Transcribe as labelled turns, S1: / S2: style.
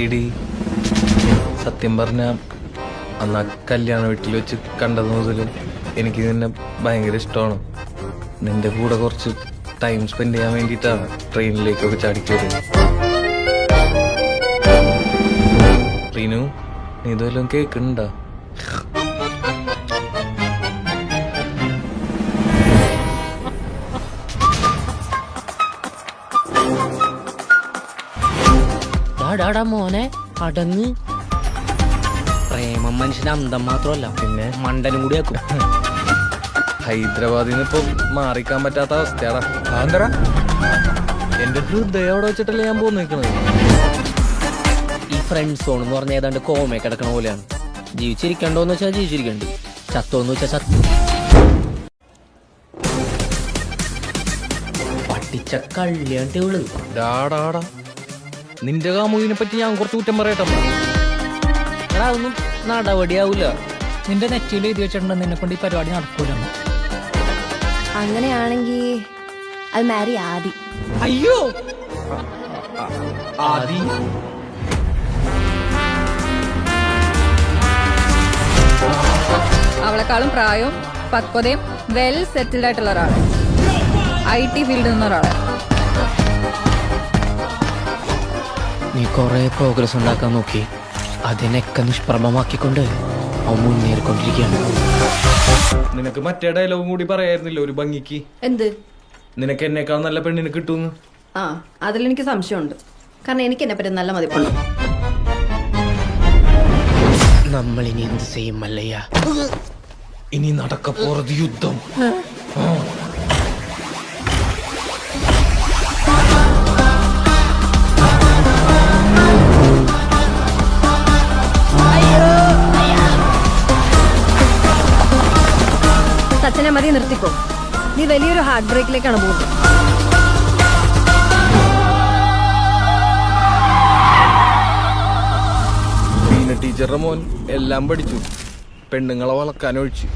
S1: ഇടി സത്യം പറഞ്ഞ അന്ന് ആ കല്യാണ വീട്ടിൽ വെച്ച് കണ്ടത് മുതൽ എനിക്ക് നിന്നെ ഭയങ്കര ഇഷ്ടമാണ്. നിന്റെ കൂടെ കുറച്ച് ടൈം സ്പെൻഡ് ചെയ്യാൻ വേണ്ടിയിട്ടാണ് ട്രെയിനിലേക്കൊക്കെ ചാടിക്കയറി. റീനു, നീ ഇതുവല്ലതും കേൾക്കുന്നുണ്ടോ?
S2: മോനെ അടങ്ങ്. പ്രേമം മനുഷ്യന്റെ അന്തം മാത്രമല്ല, പിന്നെ മണ്ടനും കൂടി ആക്കും.
S1: ഹൈദരാബാദിൽ നിന്ന് ഇപ്പൊ മാറിക്കാൻ പറ്റാത്ത അവസ്ഥയാടാ.
S3: ആന്തരാ
S1: എന്റെ ഹൃദയം അവിടെ വെച്ചിട്ടല്ലേ ഞാൻ പോയി നിൽക്കണത്.
S2: ഈ ഫ്രണ്ട് സോൺ എന്ന് പറഞ്ഞ ഏതാണ്ട് കോമ കിടക്കണ പോലെയാണ്. ജീവിച്ചിരിക്കണ്ടോന്ന് വെച്ചാൽ ജീവിച്ചിരിക്കണ്ട്, ചത്തോന്ന് വെച്ചാൽ ചത്തു. പട്ടിച്ച കള്ളിയാണ്ട് ഇവള്.
S1: ഡാടാടാ, നിന്റെ കാമുകിനെ പറ്റി ഞാൻ കുറച്ച് കുറ്റം പറയട്ടെ.
S2: അതൊന്നും നടപടിയാവൂല.
S4: നിന്റെ നെറ്റിയിൽ എഴുതി വെച്ചിട്ടുണ്ട് നിന്നെ കൊണ്ട് ഈ പരിപാടി നടക്കൂല.
S5: അങ്ങനെയാണെങ്കിൽ അത് മാരി ആദി.
S2: അയ്യോ
S1: ആദി
S6: അവളെക്കാളും പ്രായവും പക്വതയും വെൽ സെറ്റിൽഡ് ആയിട്ടുള്ള ഒരാള്, IT ഫീൽഡിൽ നിന്ന ഒരാള്.
S2: നീ കൊറേ പ്രോഗ്രസ് ഉണ്ടാക്കാൻ നോക്കി, അതിനൊക്കെ നിഷ്പ്രഭമാക്കിക്കൊണ്ട് അവൻ മുന്നേറിക്കൊണ്ടിരിക്കുകയാണ്.
S1: നിനക്ക് മറ്റേ ഡയലോഗും കൂടി പറയായിരുന്നില്ല ഒരു ഭംഗിക്ക്?
S5: എന്ത്?
S1: നിനക്ക് എന്നേക്കാൾ നല്ല പെണ്ണിനെ കിട്ടുമെന്ന്.
S5: ആ, അതിലെനിക്ക് സംശയമുണ്ട്. കാരണം എനിക്ക് എന്നെ പറ്റി നല്ല മതിപ്പുണ്ട്.
S2: നമ്മൾ ഇനി എന്ത് ചെയ്യും മല്ലയ്യ?
S1: ഇനി നടക്ക പോറത് യുദ്ധം.
S5: സച്ചിനെ മതി, നിർത്തിക്കോ. നീ വലിയൊരു ഹാർട്ട് ബ്രേക്കിലേക്കാണ് പോകുന്നത്.
S1: ടീച്ചറുടെ മോൻ എല്ലാം പഠിച്ചു, പെണ്ണുങ്ങളെ വളക്കാനൊഴിച്ചു.